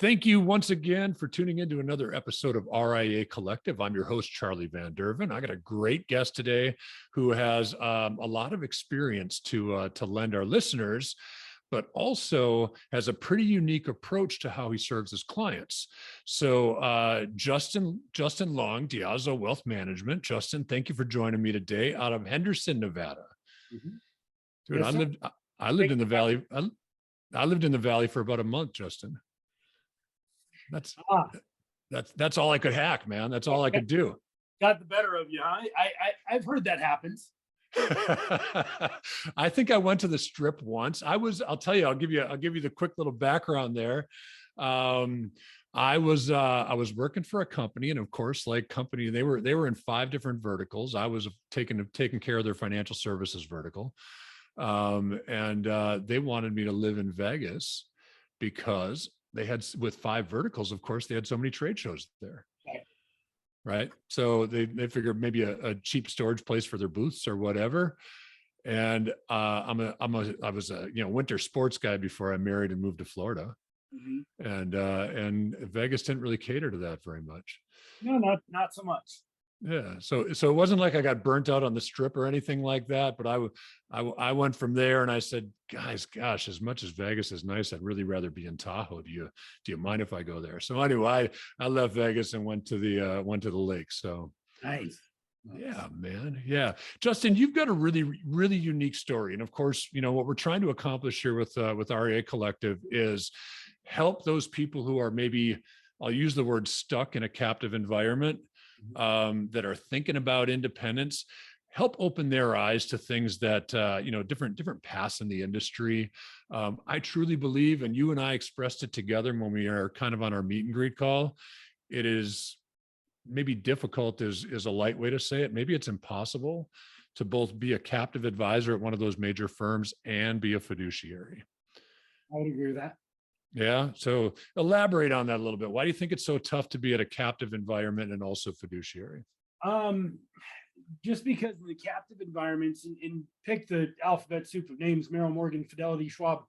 Thank you once again for tuning into another episode of RIA Collective. I'm your host, Charlie Van Derven. I got a great guest today who has a lot of experience to lend our listeners, but also has a pretty unique approach to how he serves his clients. So Justin Long, Diazo Wealth Management. Justin, thank you for joining me today out of Henderson, Nevada. Mm-hmm. Dude, Yes, I lived in the valley. I lived in the valley for about a month, Justin. That's all I could hack, man. That's all I could do. got the better of you, huh? I've heard that happens. I think I went to the Strip once. I'll tell you, I'll give you the quick little background there. I was working for a company, and of course, like company, they were in 5 different verticals. I was taking care of their financial services vertical. And they wanted me to live in Vegas because they had, with 5 verticals, of course, they had so many trade shows there. Right. So they figured maybe a cheap storage place for their booths or whatever. And I was a winter sports guy before I married and moved to Florida. Mm-hmm. And Vegas didn't really cater to that very much. No, not so much. Yeah. So it wasn't like I got burnt out on the Strip or anything like that, but I went from there and I said, gosh, as much as Vegas is nice, I'd really rather be in Tahoe. Do you mind if I go there? So anyway, I left Vegas and went to the lake. So nice. Yeah, man. Yeah. Justin, you've got a really, really unique story. And of course, what we're trying to accomplish here with RIA Collective is help those people who are maybe, I'll use the word stuck in a captive environment, that are thinking about independence, help open their eyes to things that, different paths in the industry. I truly believe, and you and I expressed it together when we are kind of on our meet and greet call, it is maybe difficult is a light way to say it. Maybe it's impossible to both be a captive advisor at one of those major firms and be a fiduciary. I would agree with that. Yeah. So elaborate on that a little bit. Why do you think it's so tough to be at a captive environment and also fiduciary? Just because in the captive environments, and pick the alphabet soup of names, Merrill, Morgan, Fidelity, Schwab,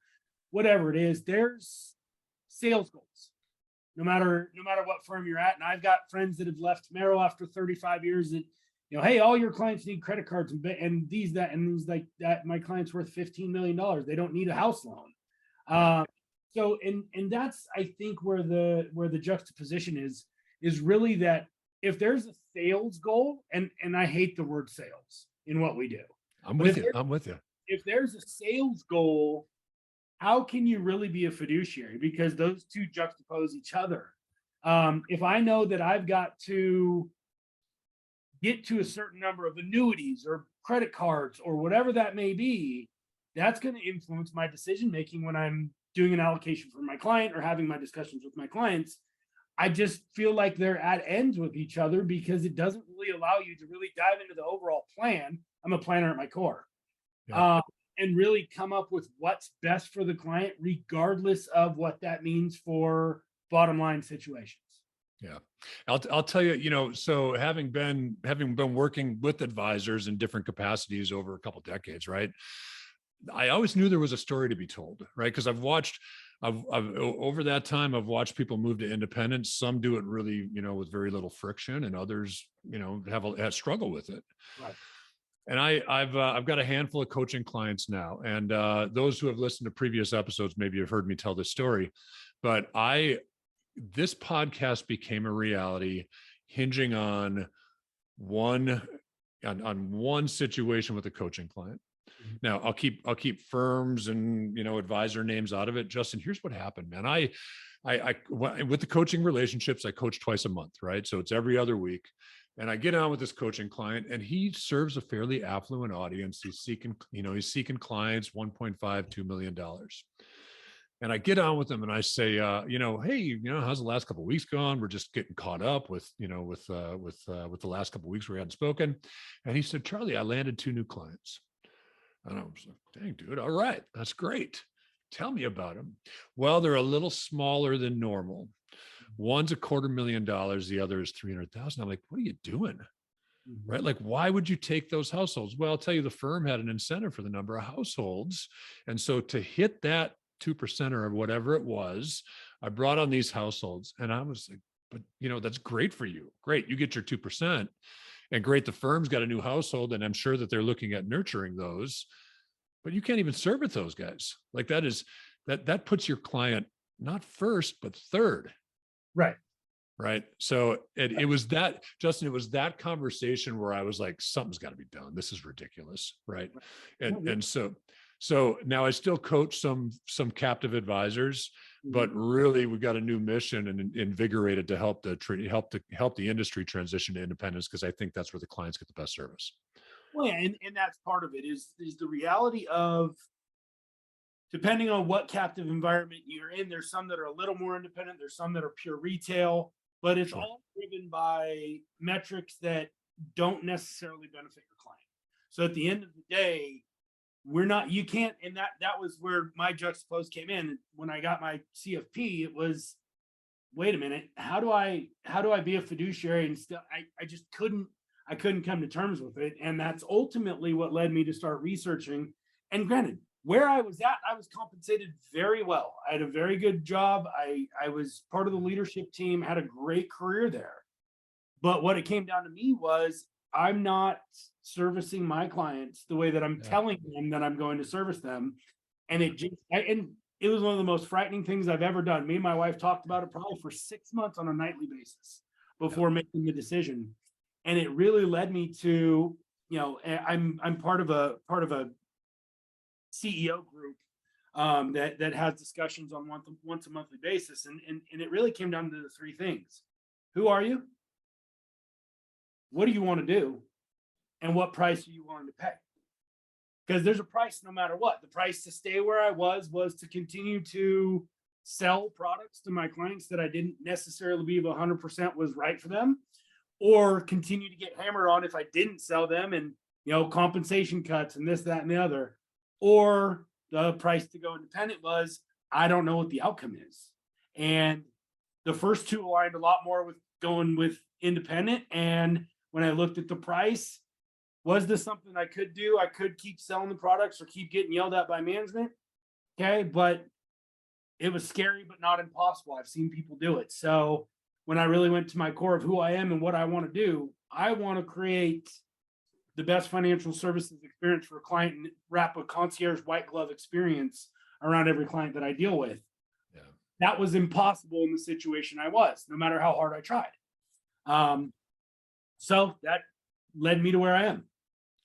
whatever it is, there's sales goals. No matter what firm you're at. And I've got friends that have left Merrill after 35 years that, hey, all your clients need credit cards and these like that. My client's worth $15 million. They don't need a house loan. So, and that's, I think, where the juxtaposition is really that if there's a sales goal, and I hate the word sales in what we do. I'm with you. If there's a sales goal, how can you really be a fiduciary? Because those two juxtapose each other. If I know that I've got to get to a certain number of annuities or credit cards or whatever that may be, that's going to influence my decision-making when I'm doing an allocation for my client or having my discussions with my clients. I just feel like they're at ends with each other because it doesn't really allow you to really dive into the overall plan. I'm a planner at my core. Yeah. And really come up with what's best for the client, regardless of what that means for bottom line situations. Yeah. I'll tell you, so having been working with advisors in different capacities over a couple of decades, right? I always knew there was a story to be told, right? Because I've over that time, I've watched people move to independence. Some do it really, with very little friction, and others, have struggle with it. Right. And I've got a handful of coaching clients now, and those who have listened to previous episodes maybe have heard me tell this story. But this podcast became a reality, hinging on one situation with a coaching client. Now I'll keep firms and advisor names out of it. Justin, here's what happened, man. I with the coaching relationships, I coach twice a month, right? So it's every other week. And I get on with this coaching client, and he serves a fairly affluent audience. He's seeking clients, $1.5-2 million. And I get on with him and I say, hey, how's the last couple of weeks gone? We're just getting caught up with the last couple of weeks we hadn't spoken. And he said, Charlie, I landed 2 new clients. And I was like, dang, dude, all right, that's great. Tell me about them. Well, they're a little smaller than normal. One's $250,000, the other is $300,000. I'm like, what are you doing? Right? Like, why would you take those households? Well, I'll tell you, the firm had an incentive for the number of households. And so to hit that 2% or whatever it was. I brought on these households and I was like, but that's great for you. Great. You get your 2%, and great. The firm's got a new household and I'm sure that they're looking at nurturing those, but you can't even service those guys. Like that puts your client not first, but third. Right. Right. So it was that, Justin, it was that conversation where I was like, something's got to be done. This is ridiculous. Right. And so now I still coach some captive advisors, but really we've got a new mission and invigorated to help the industry transition to independence, because I think that's where the clients get the best service. Well, yeah, and that's part of it is the reality of, depending on what captive environment you're in, there's some that are a little more independent, there's some that are pure retail, but it's all driven by metrics that don't necessarily benefit your client. So at the end of the day, you can't, and that was where my juxtapose came in. When I got my CFP, it was, wait a minute, how do I be a fiduciary? And still, I just couldn't come to terms with it. And that's ultimately what led me to start researching. And granted, where I was at, I was compensated very well. I had a very good job. I was part of the leadership team, had a great career there. But what it came down to me was, I'm not servicing my clients the way that I'm telling them that I'm going to service them. And it was one of the most frightening things I've ever done. Me and my wife talked about it probably for 6 months on a nightly basis before making the decision. And it really led me to, I'm part of a CEO group that has discussions on once a monthly basis. And it really came down to the three things. Who are you? What do you want to do? And what price are you willing to pay? Because there's a price no matter what. The price to stay where I was to continue to sell products to my clients that I didn't necessarily believe 100% was right for them, or continue to get hammered on if I didn't sell them, and compensation cuts and this, that, and the other. Or the price to go independent was, I don't know what the outcome is. And the first two aligned a lot more with going with independent. And when I looked at the price, was this something I could do? I could keep selling the products or keep getting yelled at by management. Okay. But it was scary, but not impossible. I've seen people do it. So when I really went to my core of who I am and what I want to do, I want to create the best financial services experience for a client and wrap a concierge white glove experience around every client that I deal with. Yeah. That was impossible in the situation I was, no matter how hard I tried. So that led me to where I am.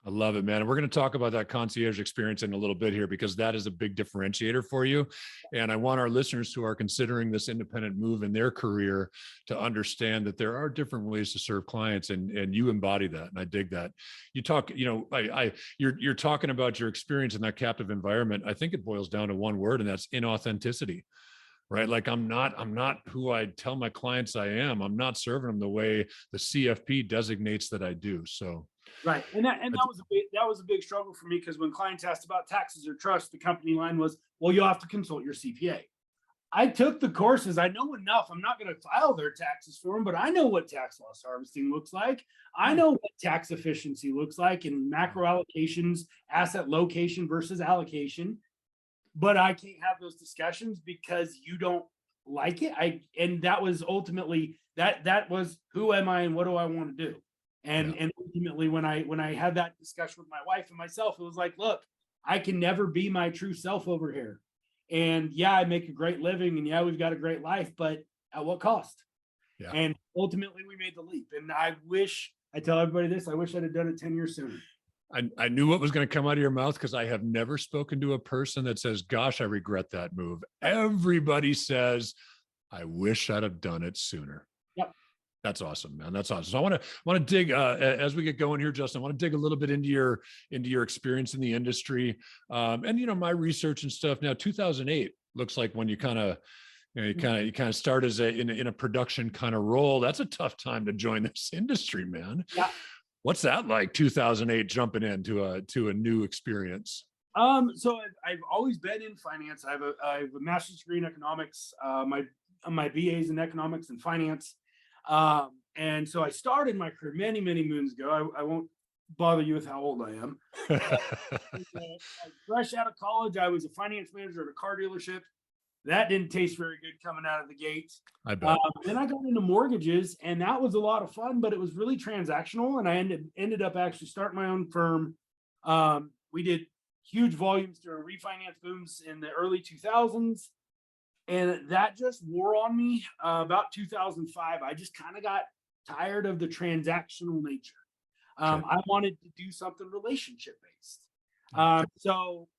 I love it, man. And we're going to talk about that concierge experience in a little bit here, because that is a big differentiator for you. And I want our listeners who are considering this independent move in their career to understand that there are different ways to serve clients, and you embody that. And I dig that. You talk, you're talking about your experience in that captive environment. I think it boils down to one word, and that's inauthenticity. Right? Like I'm not who I tell my clients I am. I'm not serving them the way the CFP designates that I do. So. Right. And that was a big struggle for me, because when clients asked about taxes or trust, the company line was, well, you'll have to consult your CPA. I took the courses. I know enough. I'm not going to file their taxes for them, but I know what tax loss harvesting looks like. I know what tax efficiency looks like, and macro allocations, asset location versus allocation. But I can't have those discussions because you don't like it. And that was ultimately that was, who am I and what do I want to do? And ultimately, when I had that discussion with my wife and myself, it was like, look, I can never be my true self over here. And yeah, I make a great living, and yeah, we've got a great life, but at what cost? Yeah. And ultimately we made the leap. And I tell everybody this, I wish I'd have done it 10 years sooner. I knew what was going to come out of your mouth, because I have never spoken to a person that says, gosh, I regret that move. Everybody says, I wish I'd have done it sooner. Yep. That's awesome, man. That's awesome. So I want to dig as we get going here, Justin. I want to dig a little bit into your experience in the industry, and my research and stuff. Now, 2008 looks like when you kind of start as in a production kind of role. That's a tough time to join this industry, man. Yeah. What's that like? 2008 jumping into a new experience. So I've always been in finance. I have a master's degree in economics. My BA is in economics and finance. And so I started my career many, many moons ago. I won't bother you with how old I am. Fresh out of college, I was a finance manager at a car dealership. That didn't taste very good coming out of the gate. I bet. Then I got into mortgages, and that was a lot of fun, but it was really transactional. And I ended up actually starting my own firm. We did huge volumes during refinance booms in the early 2000s. And that just wore on me about 2005. I just kind of got tired of the transactional nature. I wanted to do something relationship based. So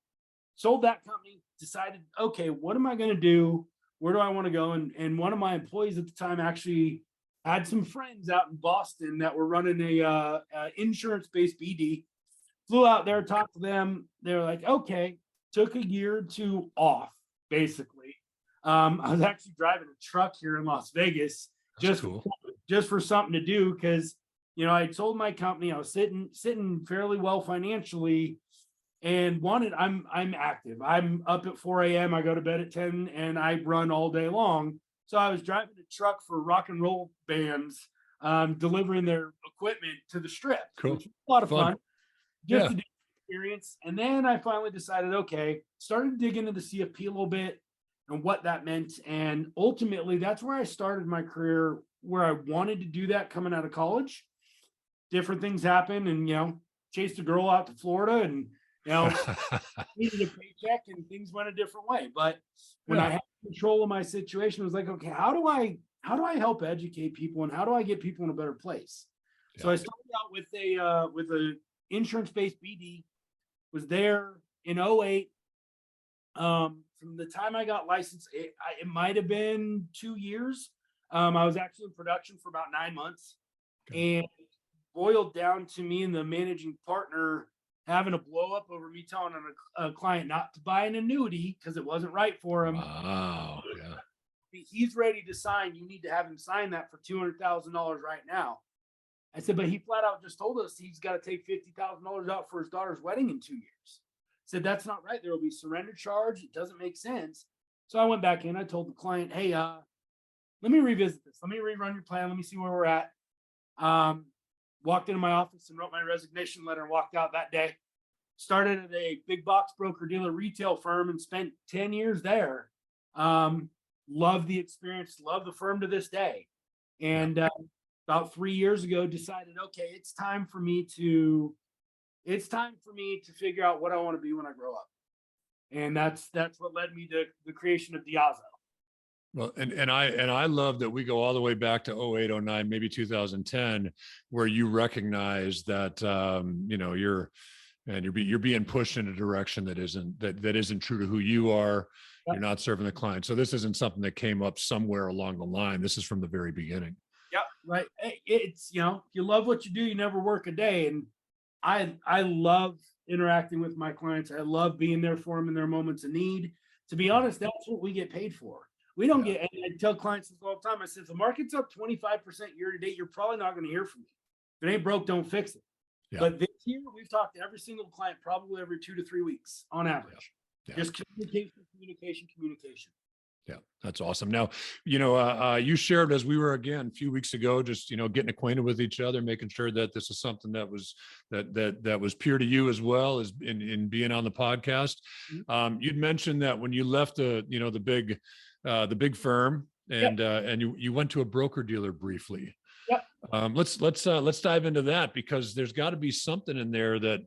sold that company, decided, okay, what am I going to do? Where do I want to go? And one of my employees at the time actually had some friends out in Boston that were running a insurance-based BD. Flew out there, talked to them. They're like, okay, took a year or two off, basically. I was actually driving a truck here in Las Vegas just for something to do, because I sold my company. I was sitting fairly well financially, and I'm active. I'm up at 4 a.m. I go to bed at 10, and I run all day long. So I was driving a truck for rock and roll bands, delivering their equipment to the strip. Cool. Which was a lot of fun. Just a different experience. And then I finally decided, okay, started digging into the CFP a little bit and what that meant. And ultimately, that's where I started my career, where I wanted to do that coming out of college. Different things happened, and, chased a girl out to Florida, and, needed a paycheck, and things went a different way. But when I had control of my situation, it was like, okay, how do I help educate people, and how do I get people in a better place? Yeah. So I started out with a insurance-based BD, was there in 2008. From the time I got licensed, it might have been 2 years. I was actually in production for about 9 months, and boiled down to me and the managing partner having a blow up over me telling a client not to buy an annuity because it wasn't right for him. Wow. Yeah. He's ready to sign. You need to have him sign that for $200,000 right now. I said, but he flat out just told us he's got to take $50,000 out for his daughter's wedding in 2 years. Said, that's not right. There will be surrender charge. It doesn't make sense. So I went back in. I told the client, hey, let me revisit this. Let me rerun your plan. Let me see where we're at. Walked into my office and wrote my resignation letter and walked out that day. Started at a big box broker dealer retail firm and spent 10 years there. Love the experience. Love the firm to this day. And about 3 years ago, decided, okay, it's time for me to figure out what I want to be when I grow up. And that's what led me to the creation of Diazo. Well, and I love that we go all the way back to 2008, 2009, maybe 2010, where you recognize that you're being pushed in a direction that isn't true to who you are. Yep. You're not serving the client. So this isn't something that came up somewhere along the line. This is from the very beginning. Yep. Right. It's, if you love what you do, you never work a day. And I love interacting with my clients. I love being there for them in their moments of need. To be honest, that's what we get paid for. We don't get, and I tell clients this all the time. I said, if the market's up 25% year to date, you're probably not going to hear from me. If it ain't broke, don't fix it. Yeah. But this year, we've talked to every single client probably every 2 to 3 weeks on average. Yeah. Just communication. Yeah, that's awesome. Now, you shared, as we were again a few weeks ago, just getting acquainted with each other, making sure that this is something that was pure to you as well as in being on the podcast. Mm-hmm. You'd mentioned that when you left the big firm and you went to a broker dealer briefly. Yep. Let's dive into that, because there's got to be something in there that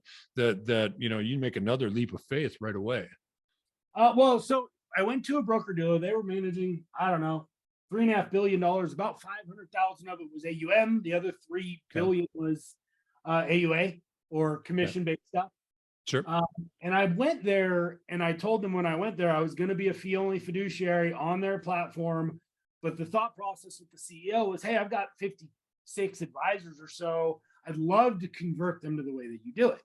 you make another leap of faith right away. So I went to a broker dealer. They were managing, I don't know, $3.5 billion. About 500,000 of it was AUM. The other $3 billion was AUA, or commission-based stuff. Sure. And I went there, and I told them when I went there, I was going to be a fee-only fiduciary on their platform. But the thought process with the CEO was, hey, I've got 56 advisors or so. I'd love to convert them to the way that you do it.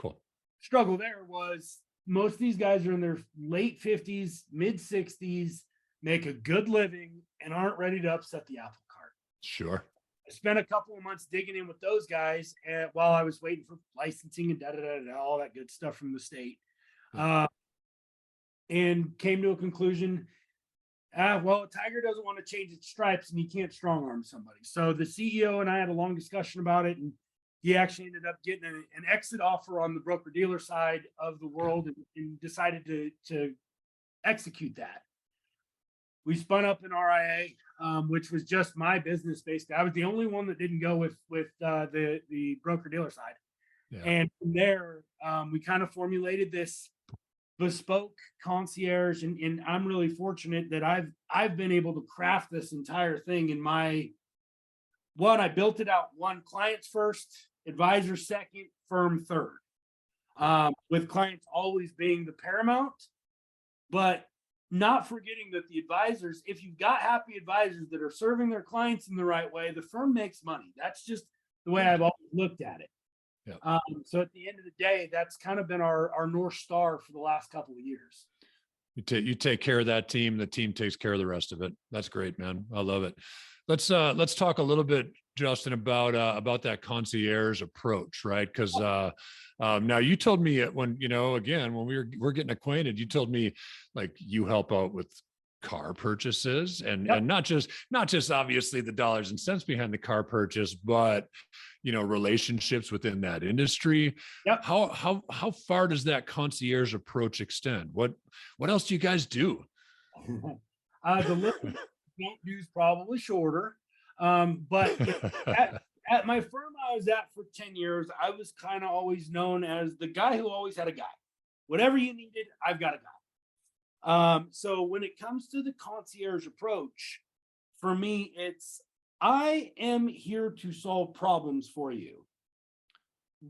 Cool. Struggle there was, most of these guys are in their late 50s, mid 60s, make a good living, and aren't ready to upset the apple cart. Sure. I spent a couple of months digging in with those guys while I was waiting for licensing and all that good stuff from the state. And came to a conclusion. A tiger doesn't want to change its stripes, and you can't strong arm somebody. So the CEO and I had a long discussion about it, and he actually ended up getting an exit offer on the broker dealer side of the world and decided to execute that. We spun up an RIA, which was just my business based. I was the only one that didn't go with the broker dealer side. Yeah. And from there, we kind of formulated this bespoke concierge, and I'm really fortunate that I've been able to craft this entire thing in my one. I built it out one: clients first, advisor second, firm third, with clients always being the paramount, but not forgetting that the advisors, if you've got happy advisors that are serving their clients in the right way, the firm makes money. That's just the way I've always looked at it. Yeah. So at the end of the day, that's kind of been our North Star for the last couple of years. You take care of that team, the team takes care of the rest of it. That's great, man. I love it. Let's talk a little bit, Justin, about that concierge approach, right? Because now you told me when, again, when we're getting acquainted, you told me like you help out with car purchases and not just obviously the dollars and cents behind the car purchase, but relationships within that industry. Yep. How far does that concierge approach extend? What else do you guys do? The list don't do is probably shorter. But at my firm I was at for 10 years, I was kind of always known as the guy who always had a guy. Whatever you needed, I've got a guy. So when it comes to the concierge approach, for me, it's I am here to solve problems for you.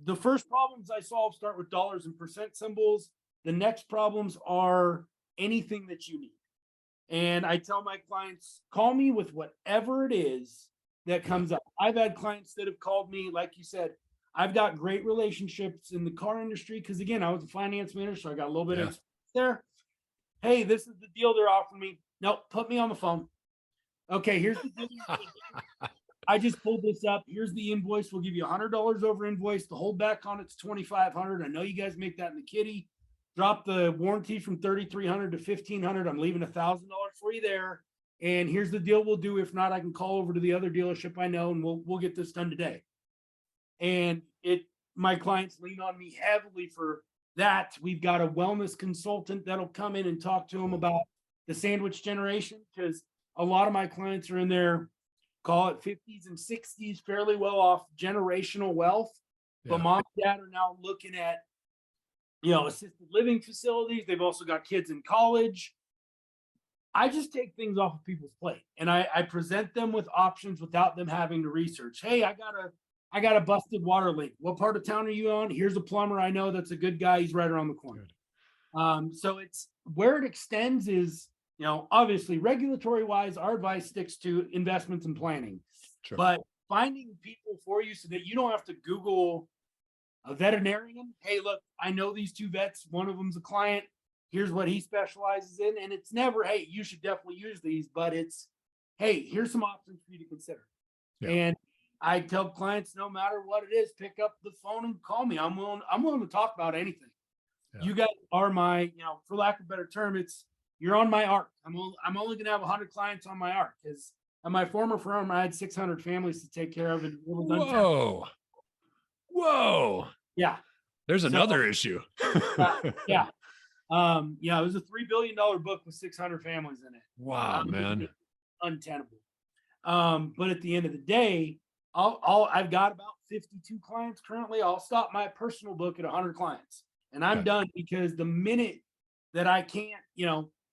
The first problems I solve start with dollars and percent symbols. The next problems are anything that you need. And I tell my clients, call me with whatever it is that comes up. I've had clients that have called me, like you said, I've got great relationships in the car industry because, again, I was a finance manager, so I got a little bit of experience there. Hey, this is the deal they're offering me. Nope, put me on the phone. Okay, here's the deal. I just pulled this up. Here's the invoice. We'll give you $100 over invoice. The holdback on it's $2,500. I know you guys make that in the kitty. Drop the warranty from $3,300 to $1,500. I'm leaving $1,000 for you there. And here's the deal we'll do. If not, I can call over to the other dealership I know, and we'll get this done today. And my clients lean on me heavily for that. We've got a wellness consultant that'll come in and talk to them about the sandwich generation, because a lot of my clients are in their, call it 50s and 60s, fairly well off, generational wealth. Yeah. But mom and dad are now looking at, assisted living facilities. They've also got kids in college. I just take things off of people's plate and I present them with options without them having to research. Hey, I got a busted water leak. What part of town are you on? Here's a plumber I know that's a good guy. He's right around the corner. So it's where it extends is, obviously regulatory wise, our advice sticks to investments and planning. Sure. But finding people for you so that you don't have to Google a veterinarian. Hey, look, I know these two vets. One of them's a client. Here's what he specializes in. And it's never, hey, you should definitely use these, but it's, hey, here's some options for you to consider. Yeah. And I tell clients, no matter what it is, pick up the phone and call me. I'm willing to talk about anything. Yeah. You guys are my, for lack of a better term, you're on my arc. I'm only going to have 100 clients on my arc, because at my former firm, I had 600 families to take care of. And Whoa. Yeah. There's another issue. Yeah. It was a $3 billion book with 600 families in it. Wow, man. Untenable. But at the end of the day, I've got about 52 clients currently. I'll stop my personal book at 100 clients and I'm done, because the minute that I can't,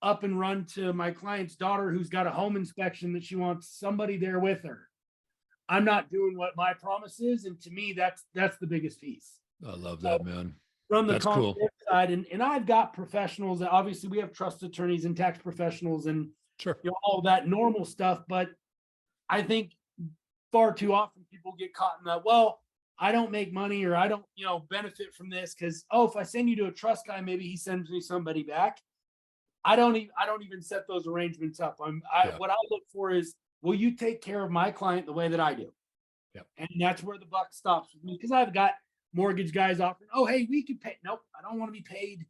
up and run to my client's daughter who's got a home inspection that she wants somebody there with her, I'm not doing what my promise is. And to me, that's the biggest piece. I love that, man. From the concierge side, and I've got professionals. Obviously, we have trust attorneys and tax professionals and all that normal stuff. But I think far too often people get caught in that, well, I don't make money or I don't, benefit from this because, if I send you to a trust guy, maybe he sends me somebody back. I don't even set those arrangements up. What I look for is, will you take care of my client the way that I do? Yep. And that's where the buck stops with me, because I've got mortgage guys offering, hey, we could pay. Nope, I don't want to be paid.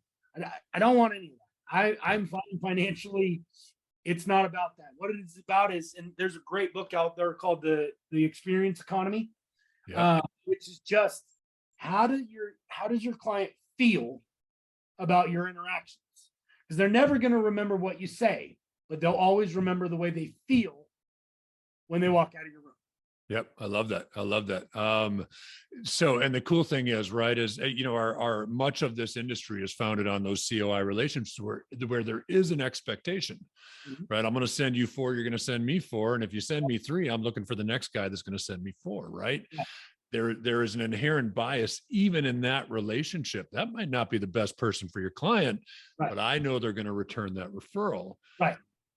I don't want any of that. I'm fine financially. It's not about that. What it is about is, and there's a great book out there called the Experience Economy. Yeah. which is just how does your client feel about your interactions? Because they're never going to remember what you say, but they'll always remember the way they feel when they walk out of your room. Yep. I love that. I love that. So, and the cool thing is, right, is, our much of this industry is founded on those COI relationships where there is an expectation, right? I'm going to send you 4, you're going to send me 4. And if you send me 3, I'm looking for the next guy that's going to send me 4, right? Yeah. There is an inherent bias even in that relationship. That might not be the best person for your client, Right. but I know they're going to return that referral. Right.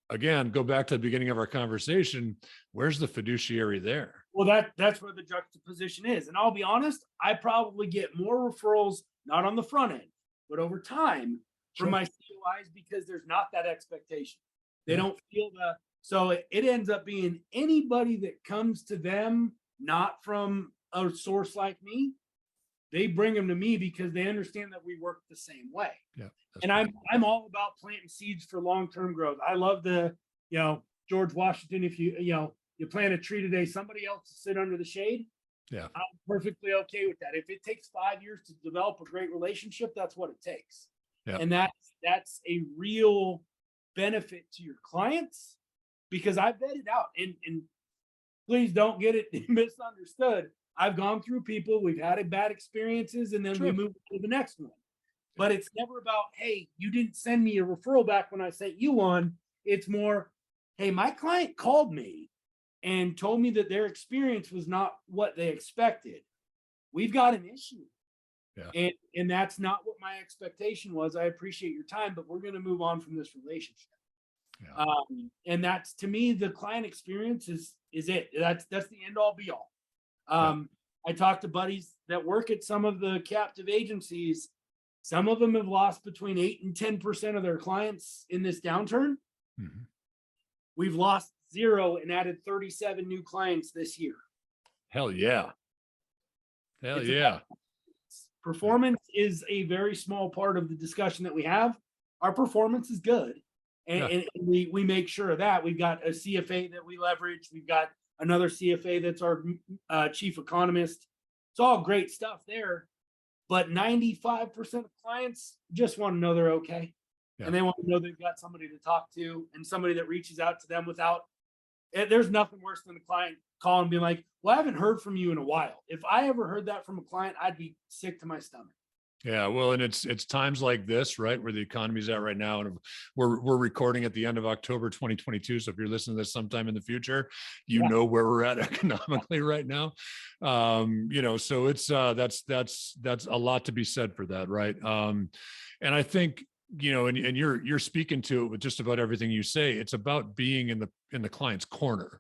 Again, go back to the beginning of our conversation. Where's the fiduciary there? Well, that's where the juxtaposition is. And I'll be honest, I probably get more referrals, not on the front end, but over time from my COIs because there's not that expectation. They don't feel so it ends up being anybody that comes to them, not from a source like me, they bring them to me because they understand that we work the same way. Yeah. And I'm all about planting seeds for long-term growth. I love George Washington, if you plant a tree today, somebody else will sit under the shade. Yeah. I'm perfectly okay with that. If it takes 5 years to develop a great relationship, that's what it takes. Yeah. And that's a real benefit to your clients because I vetted out and please don't get it misunderstood. I've gone through people, we've had bad experiences, and then we move to the next one. But it's never about, hey, you didn't send me a referral back when I sent you one. It's more, hey, my client called me and told me that their experience was not what they expected. We've got an issue. Yeah. And that's not what my expectation was. I appreciate your time, but we're going to move on from this relationship. Yeah. And that's, to me, the client experience is it. That's the end all be all. I talked to buddies that work at some of the captive agencies. Some of them have lost between 8 and 10% of their clients in this downturn. Mm-hmm. We've lost 0 and added 37 new clients this year. Hell yeah. Hell yeah. Performance is a very small part of the discussion that we have. Our performance is good. And we make sure of that. We've got a CFA that we leverage. We've got another CFA that's our chief economist. It's all great stuff there. But 95% of clients just want to know they're okay. Yeah. And they want to know they've got somebody to talk to and somebody that reaches out to them without, there's nothing worse than the client calling and being like, well, I haven't heard from you in a while. If I ever heard that from a client, I'd be sick to my stomach. Yeah, well, and it's times like this, right, where the economy's at right now, and we're recording at the end of October 2022. So if you're listening to this sometime in the future, you know where we're at economically right now. So it's that's a lot to be said for that, right? And I think and you're speaking to it with just about everything you say. It's about being in the client's corner.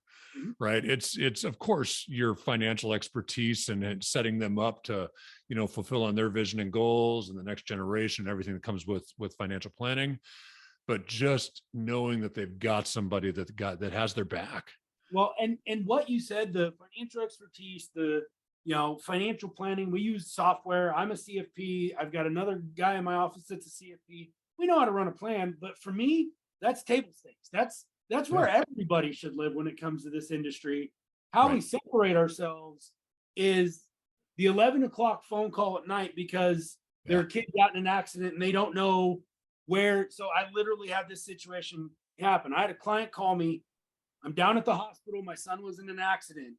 Right. It's of course your financial expertise and setting them up to, fulfill on their vision and goals and the next generation, everything that comes with financial planning, but just knowing that they've got somebody that has their back. Well, and what you said, the financial expertise, the, financial planning, we use software. I'm a CFP. I've got another guy in my office that's a CFP. We know how to run a plan, but for me, that's table stakes. That's where everybody should live when it comes to this industry. How we separate ourselves is the 11 o'clock phone call at night because their kid got in an accident and they don't know where. So I literally had this situation happen. I had a client call me. I'm down at the hospital. My son was in an accident.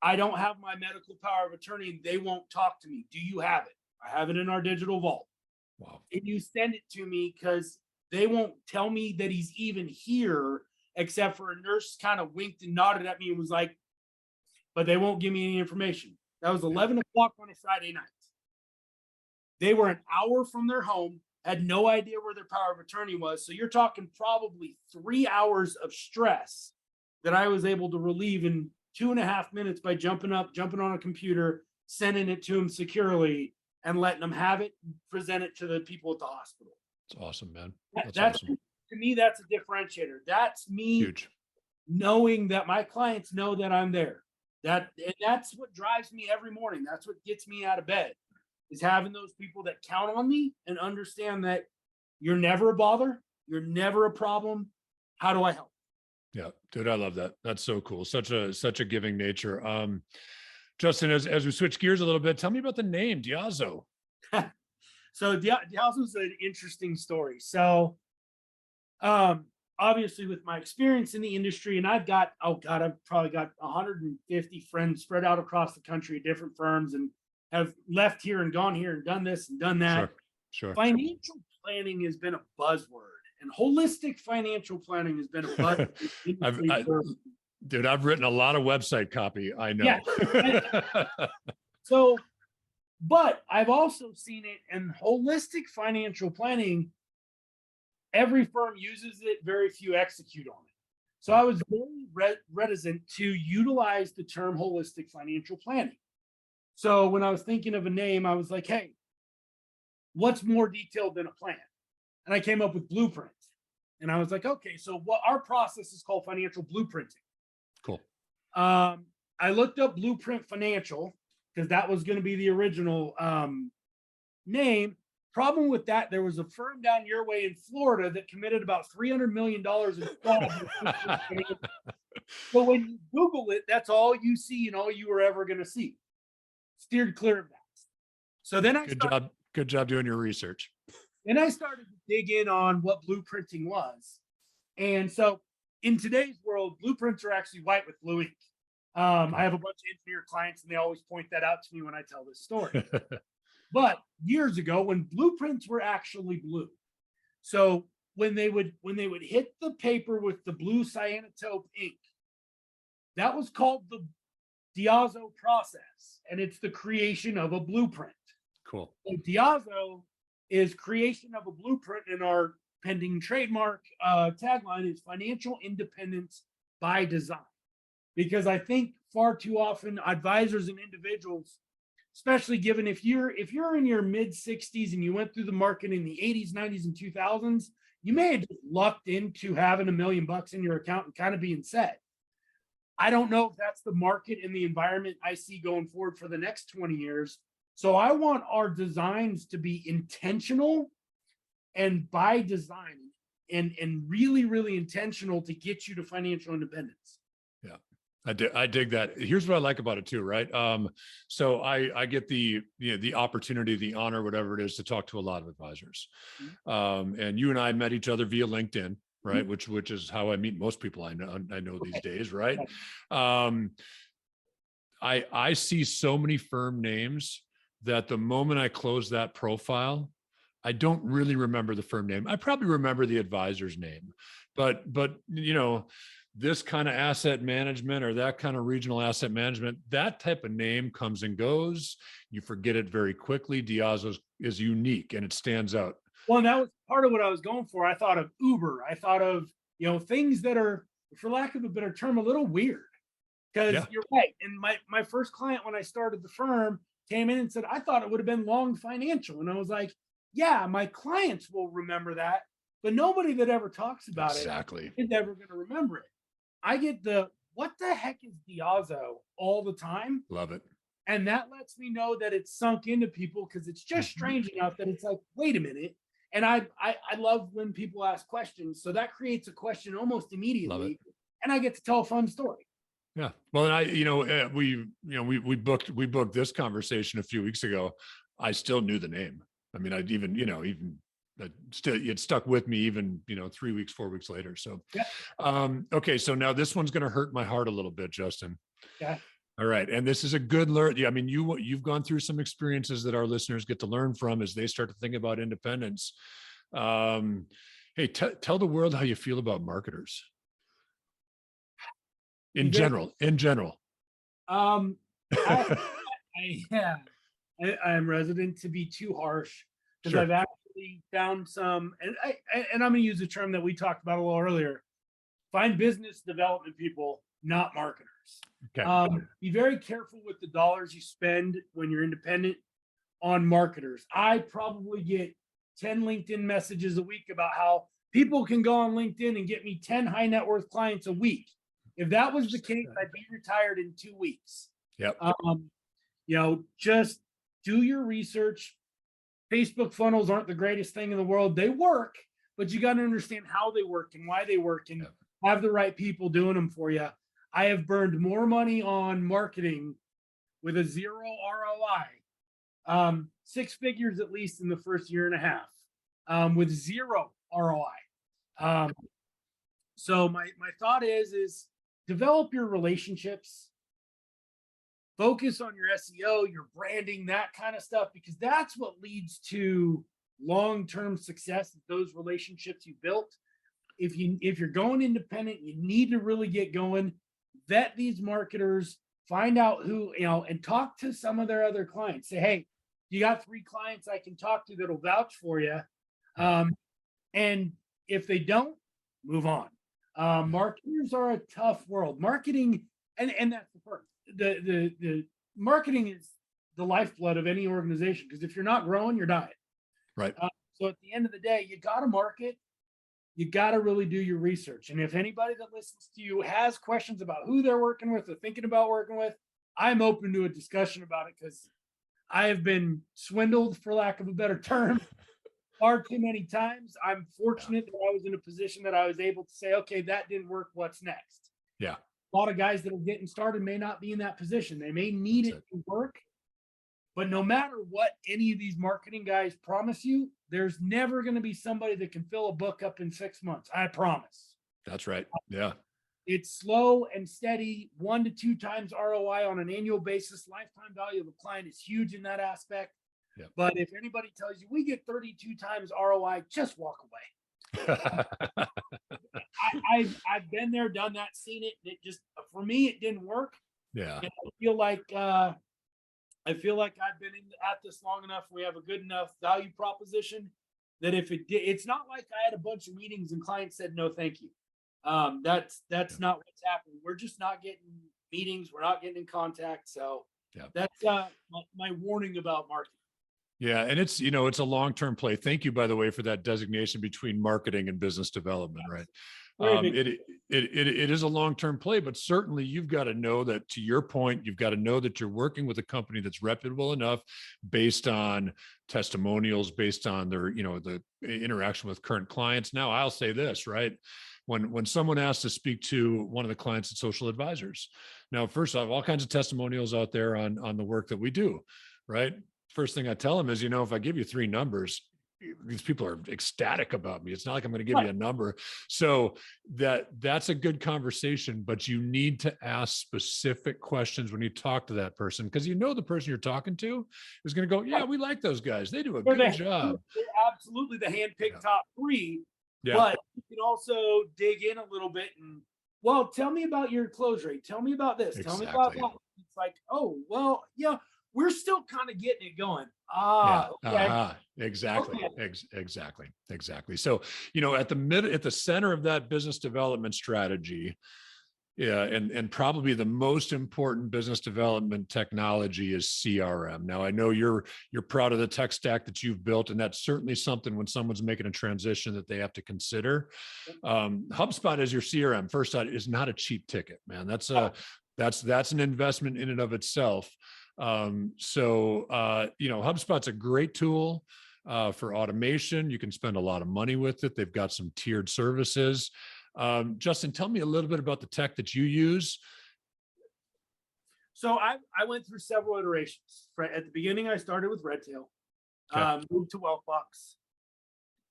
I don't have my medical power of attorney. They won't talk to me. Do you have it? I have it in our digital vault. Wow. And you send it to me because they won't tell me that he's even here, except for a nurse kind of winked and nodded at me and was like, but they won't give me any information. That was 11 o'clock on a Friday night. They were an hour from their home, had no idea where their power of attorney was. So you're talking probably 3 hours of stress that I was able to relieve in 2.5 minutes by jumping on a computer, sending it to them securely and letting them have it, present it to the people at the hospital. It's awesome, man. That's awesome. To me, that's a differentiator. That's me knowing that my clients know that I'm there. That's what drives me every morning. That's what gets me out of bed, is having those people that count on me and understand that you're never a bother. You're never a problem. How do I help? Yeah, dude, I love that. That's so cool. Such a giving nature. Justin, as we switch gears a little bit, tell me about the name Diazo. So Diazo's an interesting story. So obviously with my experience in the industry, and I've probably got 150 friends spread out across the country at different firms, and have left here and gone here and done this and done that. Sure. Financial planning has been a buzzword, and holistic financial planning has been a buzzword. Dude, I've written a lot of website copy. I know. Yeah. So, but I've also seen it in holistic financial planning. Every firm uses it, very few execute on it. So I was very reticent to utilize the term holistic financial planning. So when I was thinking of a name, I was like, hey, what's more detailed than a plan? And I came up with blueprint. And I was like, okay, so what our process is called financial blueprinting. Cool. I looked up Blueprint Financial because that was going to be the original name. Problem with that, there was a firm down your way in Florida that committed about $300 million in fraud. So when you Google it, that's all you see and all you were ever going to see. Steered clear of that. So then Good job doing your research. Then I started to dig in on what blueprinting was. And so in today's world, blueprints are actually white with blue ink. I have a bunch of engineer clients, and they always point that out to me when I tell this story. But years ago, when blueprints were actually blue, so when they would hit the paper with the blue cyanotope ink, that was called the Diazo process, and it's the creation of a blueprint. Cool. So Diazo is creation of a blueprint, and our pending trademark tagline is financial independence by design. Because I think far too often advisors and individuals, especially given if you're in your mid 60s and you went through the market in the 80s, 90s, and 2000s, you may have just lucked into having $1 million in your account and kind of being set. I don't know if that's the market and the environment I see going forward for the next 20 years. So I want our designs to be intentional and by design and really, really intentional to get you to financial independence. Yeah. I dig that. Here's what I like about it too, right? So I get the opportunity, the honor, whatever it is, to talk to a lot of advisors. And you and I met each other via LinkedIn, right? Which is how I meet most people I know these days, right? I see so many firm names that the moment I close that profile, I don't really remember the firm name. I probably remember the advisor's name, but this kind of asset management or that kind of regional asset management, that type of name comes and goes. You forget it very quickly. Diazo is unique and it stands out. Well, and that was part of what I was going for. I thought of Uber. I thought of, things that are, for lack of a better term, a little weird. Because you're right. And my first client, when I started the firm, came in and said, I thought it would have been Long Financial. And I was like, yeah, my clients will remember that, but nobody that ever talks about it is ever going to remember it. I get what the heck is Diazo all the time. Love it. And that lets me know that it's sunk into people because it's just strange enough that it's like, wait a minute. And I love when people ask questions. So that creates a question almost immediately. And I get to tell a fun story. Yeah. Well, and we booked this conversation a few weeks ago. I still knew the name. I mean, I'd it stuck with me even, 3 weeks, 4 weeks later. So, okay. So now this one's going to hurt my heart a little bit, Justin. Yeah. All right. And this is a good learn. Yeah. I mean, you've gone through some experiences that our listeners get to learn from as they start to think about independence. Hey, tell the world how you feel about marketers. In general. I'm resident to be too harsh because Sure. I've actually found some, and I'm going to use a term that we talked about a little earlier. Find business development people, not marketers. Okay. Be very careful with the dollars you spend when you're independent on marketers. I probably get 10 LinkedIn messages a week about how people can go on LinkedIn and get me 10 high net worth clients a week. If that was the case, I'd be retired in 2 weeks. Yep. Just do your research. Facebook funnels aren't the greatest thing in the world. They work, but you got to understand how they work and why they work and have the right people doing them for you. I have burned more money on marketing with a 0 ROI, 6 figures at least in the first year and a half, with 0 ROI. So my thought is develop your relationships, focus on your SEO, your branding, that kind of stuff, because that's what leads to long-term success. Those relationships you built. If you're going independent, you need to really get going, vet these marketers, find out who, and talk to some of their other clients. Say, hey, you got 3 clients I can talk to that'll vouch for you. And if they don't, move on. Marketers are a tough world. Marketing, and that's the first. The marketing is the lifeblood of any organization, because if you're not growing, you're dying. Right. So at the end of the day, you got to market. You got to really do your research. And if anybody that listens to you has questions about who they're working with or thinking about working with, I'm open to a discussion about it, because I have been swindled, for lack of a better term, far too many times. I'm fortunate that I was in a position that I was able to say, okay, that didn't work. What's next? Yeah. A lot of guys that are getting started may not be in that position. They may need it to work. But no matter what any of these marketing guys promise you, there's never going to be somebody that can fill a book up in 6 months. I promise. That's right. Yeah. It's slow and steady, 1 to 2 times ROI on an annual basis. Lifetime value of a client is huge in that aspect. Yeah. But if anybody tells you we get 32 times ROI, just walk away. I've been there, done that, seen it. It just, for me, it didn't work. Yeah. And I feel like I've been at this long enough. We have a good enough value proposition that if it did, it's not like I had a bunch of meetings and clients said no, thank you. That's not what's happening. We're just not getting meetings. We're not getting in contact. So that's my warning about marketing. Yeah. And it's, it's a long-term play. Thank you, by the way, for that designation between marketing and business development, right? It is a long-term play, but certainly you've got to know that, to your point, you've got to know that you're working with a company that's reputable enough based on testimonials, based on their, the interaction with current clients. Now, I'll say this, right? When someone asks to speak to one of the clients at Social Advisors, now, first off, all kinds of testimonials out there on the work that we do, right? First thing I tell them is, if I give you 3 numbers, these people are ecstatic about me. It's not like I'm going to give you a number. So that's a good conversation, but you need to ask specific questions when you talk to that person, because the person you're talking to is going to go, yeah, we like those guys. They do a good job. They're absolutely the handpicked top 3, Yeah. But you can also dig in a little bit and, well, tell me about your close rate. Tell me about this. Tell me about that. It's like, oh, well, yeah, we're still kind of getting it going. Okay. Exactly. Okay. Exactly. So, at the center of that business development strategy, and probably the most important business development technology is CRM. Now, I know you're proud of the tech stack that you've built, and that's certainly something when someone's making a transition that they have to consider. HubSpot as your CRM, first thought, is not a cheap ticket, man. That's an investment in and of itself. HubSpot's a great tool for automation. You can spend a lot of money with it. They've got some tiered services. Justin, tell me a little bit about the tech that you use. So I went through several iterations. At the beginning, I started with Redtail, moved to Wealthbox,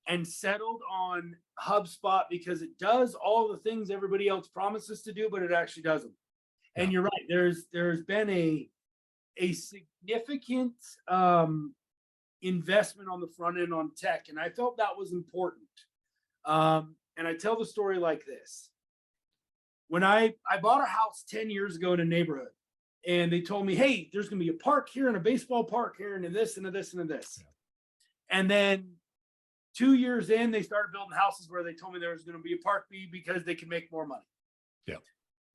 and settled on HubSpot because it does all the things everybody else promises to do, but it actually doesn't. And you're right. There's been a significant investment on the front end on tech, and I felt that was important. And I tell the story like this. When I bought a house 10 years ago in a neighborhood, and they told me, hey, there's going to be a park here and a baseball park here and a this and a this and a this. Yeah. And then 2 years in, they started building houses where they told me there was going to be a park because they could make more money. Yeah.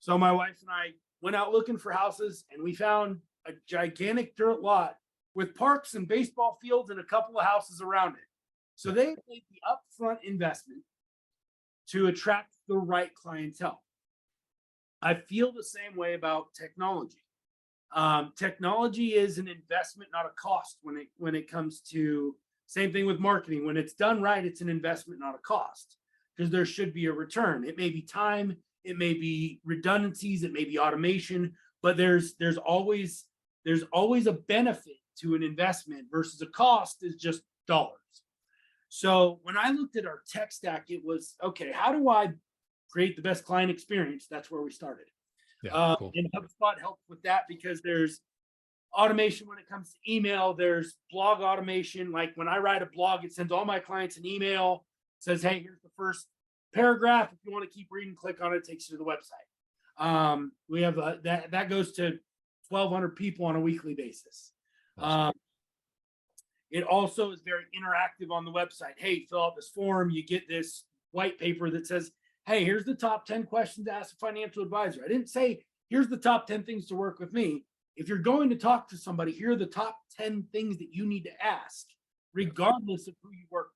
So my wife and I went out looking for houses, and we found a gigantic dirt lot with parks and baseball fields and a couple of houses around it. So they made the upfront investment to attract the right clientele. I feel the same way about technology. Technology is an investment, not a cost when it comes to, same thing with marketing. When it's done right, it's an investment, not a cost, because there should be a return. It may be time, it may be redundancies, it may be automation, but there's always there's always a benefit to an investment versus a cost is just dollars. So when I looked at our tech stack, it was, okay, how do I create the best client experience? That's where we started. Yeah, cool. And HubSpot helped with that because there's automation when it comes to email. There's blog automation. Like when I write a blog, it sends all my clients an email, says, hey, here's the first paragraph. If you want to keep reading, click on it, it takes you to the website. We have that goes to 1,200 people on a weekly basis. Awesome. It also is very interactive on the website. Hey, fill out this form. You get this white paper that says, hey, here's the top 10 questions to ask a financial advisor. I didn't say, here's the top 10 things to work with me. If you're going to talk to somebody, here are the top 10 things that you need to ask, regardless of who you work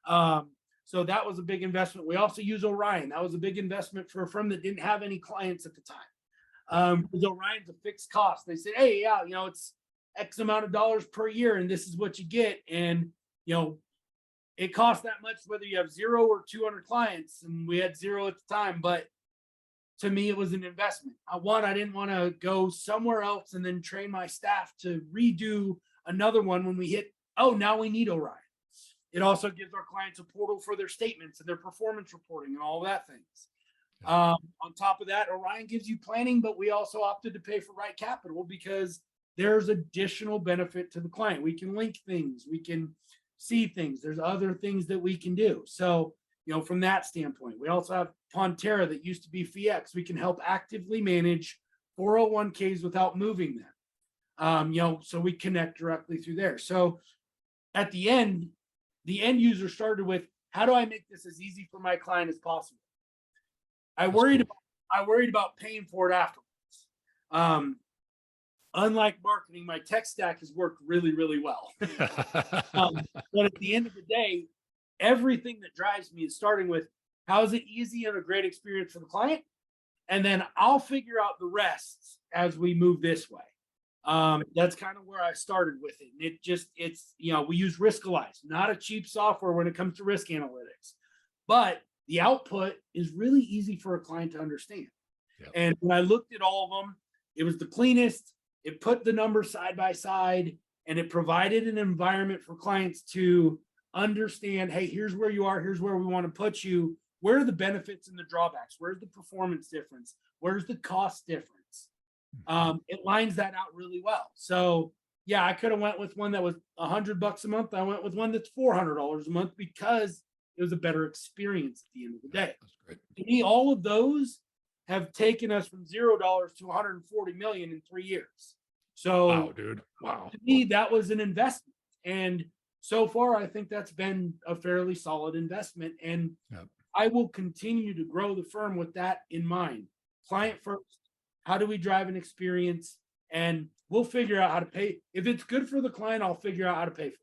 with. So that was a big investment. We also use Orion. That was a big investment for a firm that didn't have any clients at the time. Because Orion's a fixed cost. They said, hey, yeah, it's X amount of dollars per year, and this is what you get. And, it costs that much whether you have 0 or 200 clients, and we had 0 at the time. But to me, it was an investment. I didn't want to go somewhere else and then train my staff to redo another one when we hit, now we need Orion. It also gives our clients a portal for their statements and their performance reporting and all that things. On top of that, Orion gives you planning, but we also opted to pay for Right Capital because there's additional benefit to the client. We can link things, we can see things. There's other things that we can do. So, from that standpoint, we also have Pontera that used to be FIEX. We can help actively manage 401ks without moving them. So we connect directly through there. So at the end user started with, how do I make this as easy for my client as possible? I worried about paying for it afterwards. Unlike marketing, my tech stack has worked really, really well. But at the end of the day, everything that drives me is starting with, how is it easy and a great experience for the client? And then I'll figure out the rest as we move this way. That's kind of where I started with it. And we use Riskalyze, not a cheap software when it comes to risk analytics, but the output is really easy for a client to understand. Yep. And when I looked at all of them, it was the cleanest. It put the numbers side by side, and it provided an environment for clients to understand, hey, here's where you are. Here's where we want to put you. Where are the benefits and the drawbacks? Where's the performance difference? Where's the cost difference? It lines that out really well. So yeah, I could have went with one that was $100 a month. I went with one that's $400 a month because it was a better experience at the end of the day. That's great. To me, all of those have taken us from $0 to 140 million in 3 years. So wow, dude. Wow. To me, that was an investment. And so far, I think that's been a fairly solid investment. And I will continue to grow the firm with that in mind. Client first. How do we drive an experience? And we'll figure out how to pay. If it's good for the client, I'll figure out how to pay for it.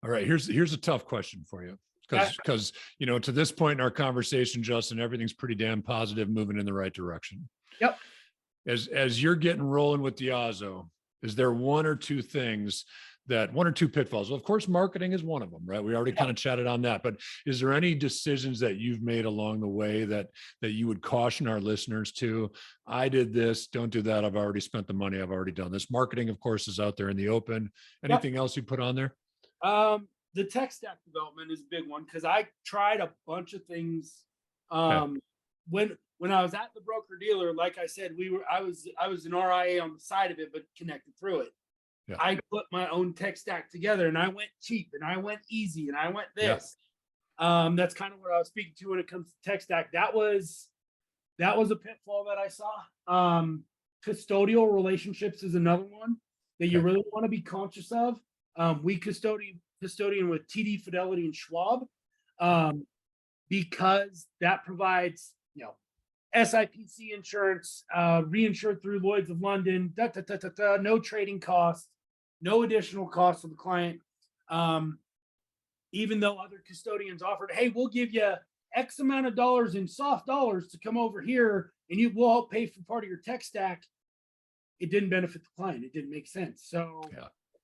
All right. Here's a tough question for you. Because to this point in our conversation, Justin, everything's pretty damn positive, moving in the right direction. Yep. As you're getting rolling with Diazo, is there one or two pitfalls? Well, of course, marketing is one of them, right? We already kind of chatted on that, but is there any decisions that you've made along the way that you would caution our listeners to? I did this, don't do that. I've already spent the money. I've already done this. Marketing, of course, is out there in the open. Anything else you put on there? The tech stack development is a big one because I tried a bunch of things. When I was at the broker dealer, like I said, I was an RIA on the side of it, but connected through it. Yeah. I put my own tech stack together, and I went cheap, and I went easy, and I went this. Yeah. That's kind of what I was speaking to when it comes to tech stack. That was a pitfall that I saw. Custodial relationships is another one that you really want to be conscious of. We custodian with TD, Fidelity, and Schwab, because that provides SIPC insurance, reinsured through Lloyd's of London, no trading costs, no additional cost to the client. Even though other custodians offered, hey, we'll give you X amount of dollars in soft dollars to come over here, and we'll help pay for part of your tech stack. It didn't benefit the client. It didn't make sense. So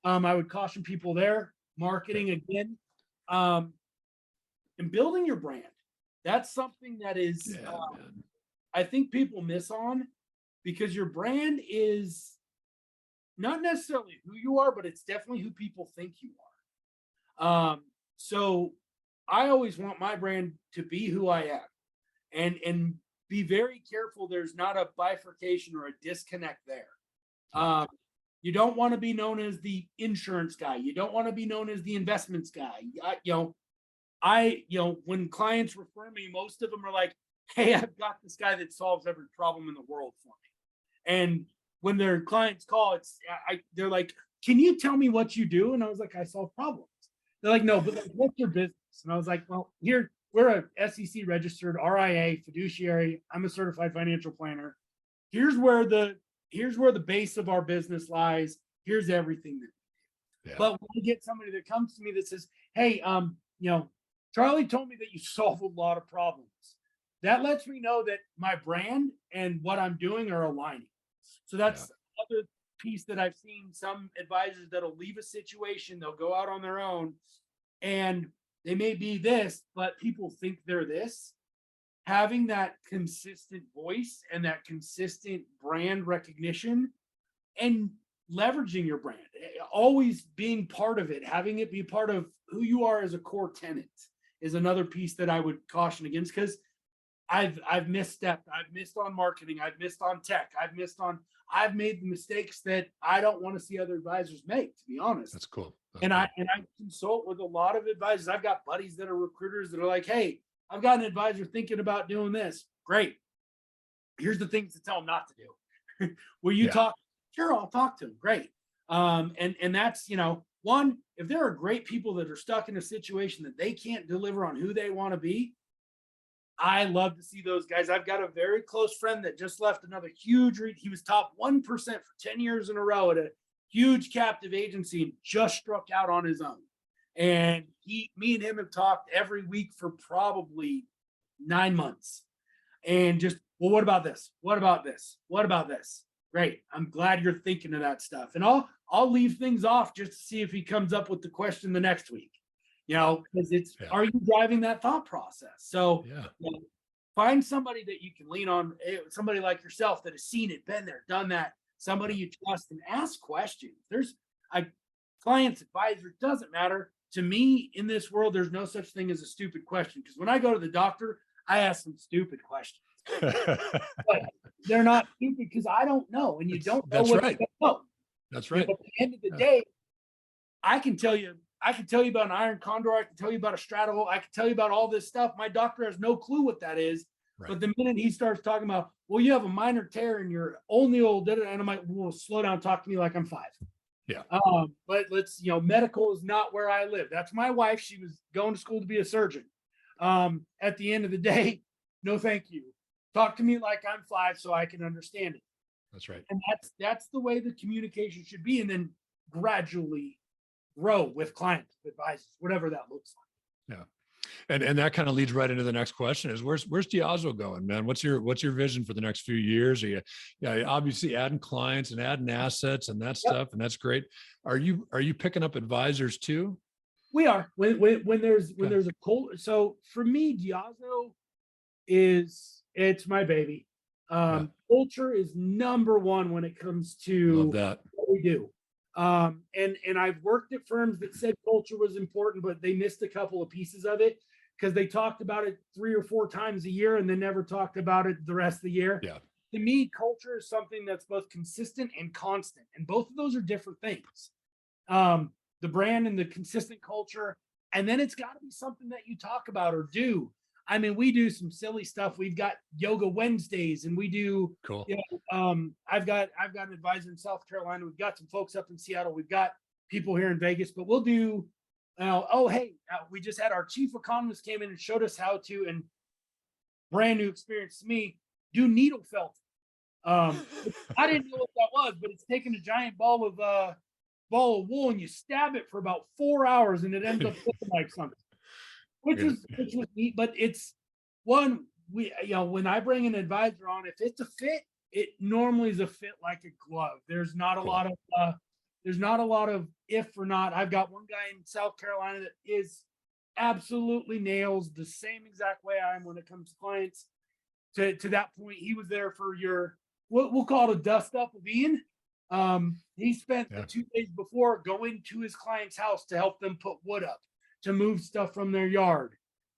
I would caution people there. Marketing again, and building your brand. That's something that is, I think people miss on, because your brand is not necessarily who you are, but it's definitely who people think you are. So I always want my brand to be who I am, and be very careful there's not a bifurcation or a disconnect there. You don't want to be known as the insurance guy. You don't want to be known as the investments guy. When clients refer me, most of them are like, hey, I've got this guy that solves every problem in the world for me. And when their clients call, they're like, can you tell me what you do? And I was like, I solve problems. They're like, no, but like, what's your business? And I was like, well, we're a SEC registered RIA fiduciary. I'm a certified financial planner. Here's where the base of our business lies. Here's everything that. Yeah. But when I get somebody that comes to me that says, hey, Charlie told me that you solve a lot of problems. That lets me know that my brand and what I'm doing are aligning. So that's another piece that I've seen some advisors that'll leave a situation, they'll go out on their own, and they may be this, but people think they're this. Having that consistent voice and that consistent brand recognition and leveraging your brand, always being part of it, having it be part of who you are as a core tenant is another piece that I would caution against, because I've misstepped. I've missed on marketing. I've missed on tech. I've made the mistakes that I don't want to see other advisors make, to be honest. That's cool. And I consult with a lot of advisors. I've got buddies that are recruiters that are like, hey, I've got an advisor thinking about doing this. Great. Here's the things to tell them not to do. Will you talk? Sure, I'll talk to them. Great. And that's, one, if there are great people that are stuck in a situation that they can't deliver on who they want to be, I love to see those guys. I've got a very close friend that just left another huge he was top 1% for 10 years in a row at a huge captive agency and just struck out on his own. And me and him have talked every week for probably 9 months. And just, well, what about this? What about this? What about this? Great. I'm glad you're thinking of that stuff. And I'll leave things off just to see if he comes up with the question the next week. Because it's, are you driving that thought process? So find somebody that you can lean on, somebody like yourself that has seen it, been there, done that, somebody you trust, and ask questions. There's clients, advisor, doesn't matter. To me, in this world, there's no such thing as a stupid question. Because when I go to the doctor, I ask some stupid questions. But they're not stupid because I don't know. And you don't know what you don't know. That's right. At the end of the day, I can tell you about an iron condor. I can tell you about a straddle. I can tell you about all this stuff. My doctor has no clue what that is. Right. But the minute he starts talking about, well, you have a minor tear in your only old, and I'm like, well, slow down, talk to me like I'm 5. Yeah. But let's, medical is not where I live. That's my wife. She was going to school to be a surgeon. At the end of the day, no, thank you. Talk to me like I'm 5 so I can understand it. That's right. And that's the way the communication should be. And then gradually grow with clients, advisors, whatever that looks like. Yeah. And that kind of leads right into the next question is where's Diazo going, man? What's your vision for the next few years? Are you obviously adding clients and adding assets and that stuff, and that's great. Are you picking up advisors too? We are. When there's a cold. So for me, Diazo it's my baby. Culture is number one when it comes to what we do. And I've worked at firms that said culture was important, but they missed a couple of pieces of it because they talked about it 3 or 4 times a year and then never talked about it the rest of the year. Yeah. To me, culture is something that's both consistent and constant, and both of those are different things. The brand and the consistent culture, and then it's got to be something that you talk about or do. I mean, we do some silly stuff. We've got yoga Wednesdays, and we do. Cool. I've got an advisor in South Carolina. We've got some folks up in Seattle. We've got people here in Vegas. But we'll do. We just had our chief economist came in and showed us how to, and brand new experience to me, do needle felt. I didn't know what that was, but it's taking a giant ball of wool and you stab it for about 4 hours, and it ends up looking like something. Which was neat, but it's one when I bring an advisor on, if it's a fit, it normally is a fit like a glove. There's not a lot of if or not. I've got one guy in South Carolina that is absolutely nails the same exact way I am when it comes to clients. To that point, he was there for we'll call it a dust up of Ian. He spent Yeah. the 2 days before going to his client's house to help them put wood up, to move stuff from their yard,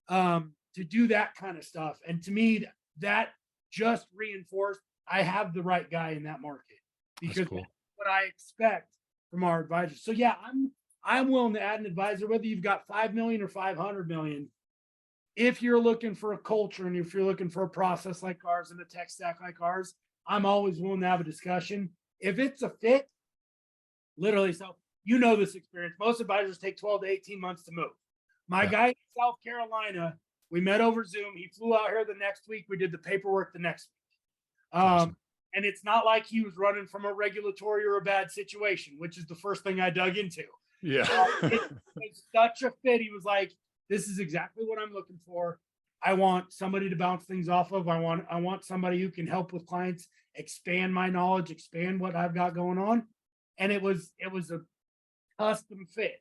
to do that kind of stuff. And to me, that just reinforced I have the right guy in that market, because That's cool. that's what I expect from our advisors. So yeah, I'm willing to add an advisor, whether you've got 5 million or 500 million. If you're looking for a culture and if you're looking for a process like ours and a tech stack like ours, I'm always willing to have a discussion. If it's a fit, literally, so you know this experience. Most advisors take 12 to 18 months to move. My guy in South Carolina, we met over Zoom. He flew out here the next week. We did the paperwork the next week. Awesome. And it's not like he was running from a regulatory or a bad situation, which is the first thing I dug into. Yeah. It's such a fit. He was like, this is exactly what I'm looking for. I want somebody to bounce things off of. I want somebody who can help with clients, expand my knowledge, expand what I've got going on. And it was a custom fit.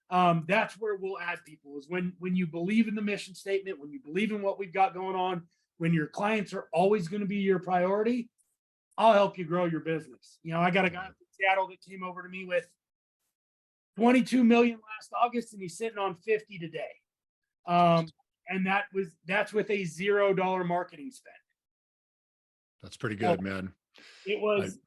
That's where we'll add people, is when you believe in the mission statement, when you believe in what we've got going on, when your clients are always going to be your priority, I'll help you grow your business. You know, I got a guy from Seattle that came over to me with 22 million last August, and he's sitting on 50 today. And that's with a $0 marketing spend. That's pretty good, man. It was,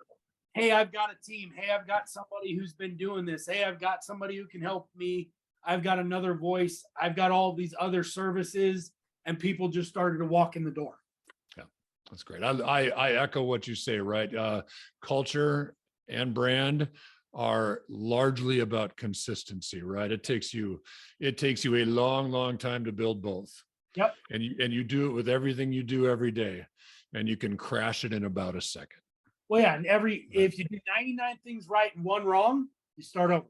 hey, I've got a team. Hey, I've got somebody who's been doing this. Hey, I've got somebody who can help me. I've got another voice. I've got all these other services, and people just started to walk in the door. Yeah, that's great. I echo what you say, right? Culture and brand are largely about consistency, right? It takes you a long time to build both. Yep. And you do it with everything you do every day, and you can crash it in about a second. Well, yeah. And if you do 99 things right and one wrong, you start over.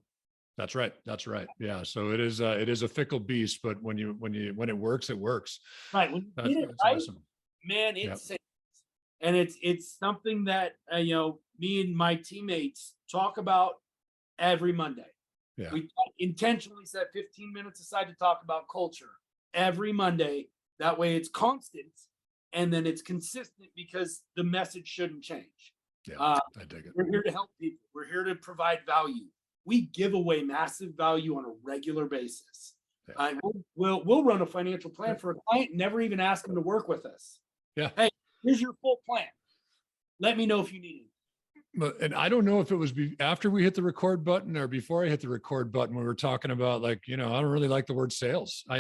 That's right. That's right. Yeah. So it is a fickle beast, but when it works, it works. Right. When you get it right, awesome. Man, it's and it's something that me and my teammates talk about every Monday. Yeah. We intentionally set 15 minutes aside to talk about culture every Monday. That way it's constant, and then it's consistent, because the message shouldn't change. Yeah, I dig it. We're here to help people. We're here to provide value. We give away massive value on a regular basis. Yeah. We'll run a financial plan for a client, never even ask them to work with us. Yeah. Hey, here's your full plan. Let me know if you need it. And I don't know if it was after we hit the record button or before I hit the record button, we were talking about, like, I don't really like the word sales. I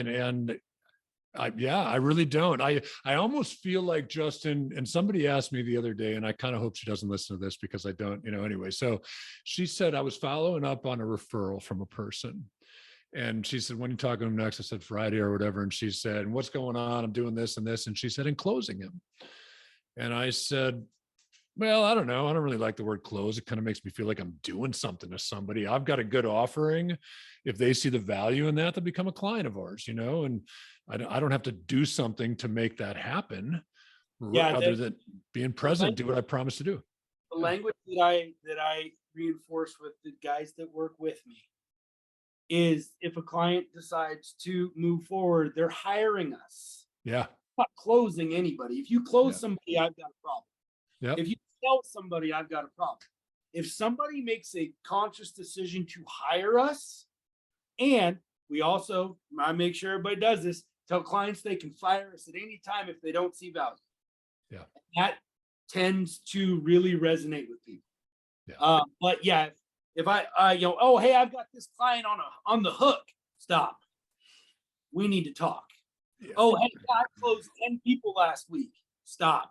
really don't. I almost feel like, Justin, and somebody asked me the other day, and I kind of hope she doesn't listen to this because I don't, anyway. So she said, I was following up on a referral from a person. And she said, when you talking to him next? I said, Friday or whatever. And she said, what's going on? I'm doing this and this. And she said, and closing him. And I said, well, I don't know. I don't really like the word close. It kind of makes me feel like I'm doing something to somebody. I've got a good offering. If they see the value in that, they'll become a client of ours, and I don't have to do something to make that happen. Yeah, other than being present, do what I promised to do. The language that I reinforce with the guys that work with me is, if a client decides to move forward, they're hiring us. Yeah. Not closing anybody. If you close somebody, I've got a problem. Yep. If you sell somebody, I've got a problem. If somebody makes a conscious decision to hire us, and I make sure everybody does this, tell clients they can fire us at any time if they don't see value. Yeah. That tends to really resonate with people. Yeah. But yeah, if I, oh, hey, I've got this client on the hook. Stop. We need to talk. Yeah. Oh, hey, I closed 10 people last week. Stop.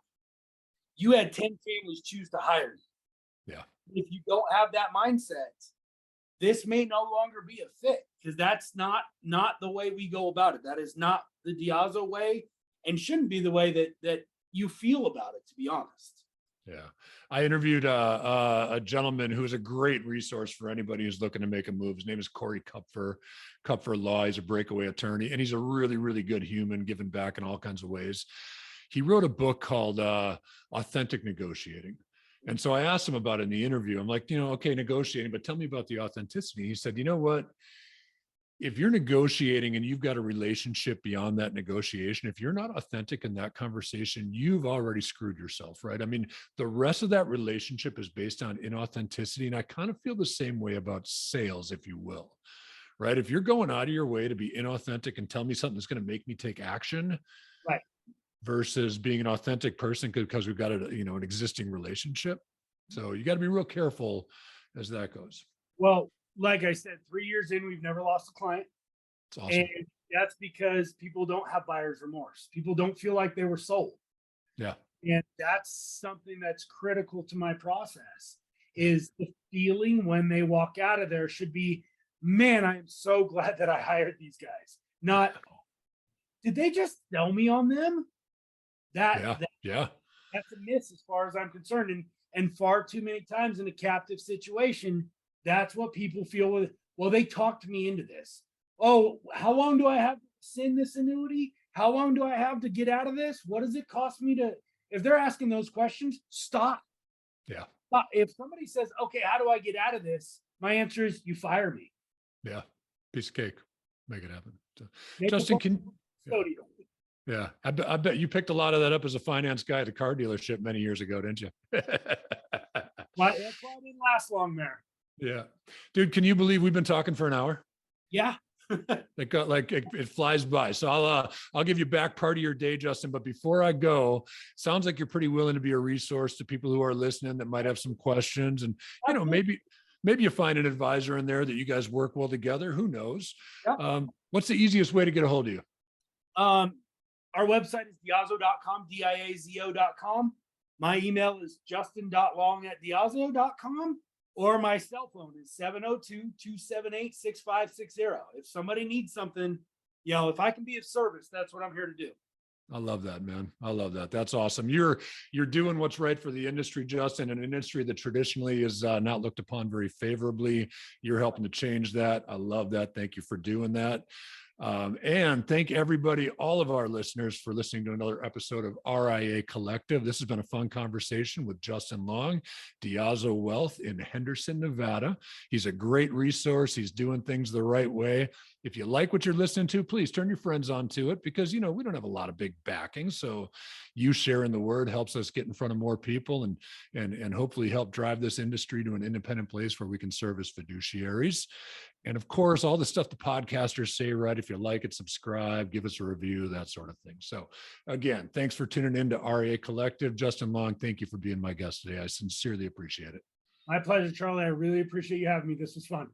You had 10 families choose to hire you. Yeah. If you don't have that mindset, this may no longer be a fit, because that's not the way we go about it. That is not the Diazo way, and shouldn't be the way that you feel about it, to be honest. Yeah. I interviewed a gentleman who is a great resource for anybody who's looking to make a move. His name is Corey Kupfer Law. He's a breakaway attorney, and he's a really, really good human, giving back in all kinds of ways. He wrote a book called Authentic Negotiating. And so I asked him about it in the interview. I'm like, okay, negotiating, but tell me about the authenticity. He said, you know what? if you're negotiating and you've got a relationship beyond that negotiation, if you're not authentic in that conversation, you've already screwed yourself, right? I mean, the rest of that relationship is based on inauthenticity. And I kind of feel the same way about sales, if you will, right? If you're going out of your way to be inauthentic and tell me something that's going to make me take action, Right. versus being an authentic person because we've got an existing relationship. So you got to be real careful as that goes. Well, like I said, 3 years in, we've never lost a client. It's awesome. And that's because people don't have buyer's remorse. People don't feel like they were sold. Yeah. And that's something that's critical to my process, is the feeling when they walk out of there should be, man, I am so glad that I hired these guys. Not, did they just sell me on them? Yeah. That's a miss as far as I'm concerned. And far too many times in a captive situation, that's what people feel with, well, they talked me into this. Oh, how long do I have to send this annuity? How long do I have to get out of this? What does it cost me to, if they're asking those questions, stop. Yeah. Stop. If somebody says, okay, how do I get out of this? My answer is, you fire me. Yeah. Piece of cake. Make it happen. So, Make Justin, yeah. I bet you picked a lot of that up as a finance guy at a car dealership many years ago, didn't you? That's why I didn't last long there. Yeah. Dude, can you believe we've been talking for an hour? Yeah. It got it flies by. So I'll give you back part of your day, Justin. But before I go, sounds like you're pretty willing to be a resource to people who are listening that might have some questions. And maybe you find an advisor in there that you guys work well together. Who knows? Yeah. What's the easiest way to get a hold of you? Our website is diazo.com, diazo.com. My email is justin.long@diazo.com. Or my cell phone is 702-278-6560. If somebody needs something, if I can be of service, that's what I'm here to do. I love that, man. I love that. That's awesome. You're doing what's right for the industry, Justin, an industry that traditionally is not looked upon very favorably. You're helping to change that. I love that. Thank you for doing that. And thank everybody, all of our listeners, for listening to another episode of RIA Collective. This has been a fun conversation with Justin Long, Diazo Wealth in Henderson, Nevada. He's a great resource. He's doing things the right way. If you like what you're listening to, please turn your friends onto it, because, we don't have a lot of big backing. So you sharing the word helps us get in front of more people and hopefully help drive this industry to an independent place where we can serve as fiduciaries. And of course, all the stuff the podcasters say, right? If you like it, subscribe, give us a review, that sort of thing. So again, thanks for tuning in to RIA Collective. Justin Long, thank you for being my guest today. I sincerely appreciate it. My pleasure, Charlie. I really appreciate you having me. This was fun.